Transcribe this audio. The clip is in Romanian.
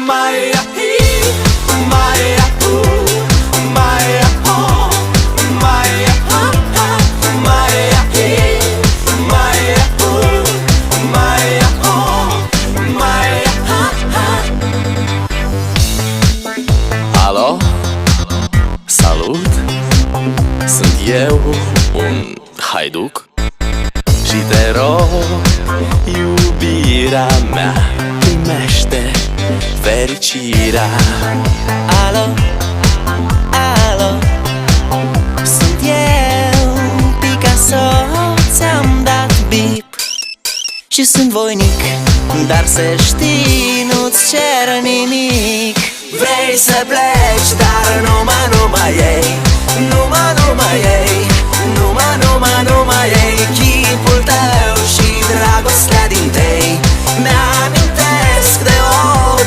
Maia hi, Maia hu, Maia ho, Maia ha ha, Maia hi, Maia hu, Maia ho, Maia ha ha. Alo? Salut! Sunt eu, un haiduc, și te rog, iubirea mea, primește fericirea. Alo, alo, sunt eu, Picasso, ți-am dat bip și sunt voinic, dar să știi, nu-ți cer nimic. Vrei să pleci, dar numai ei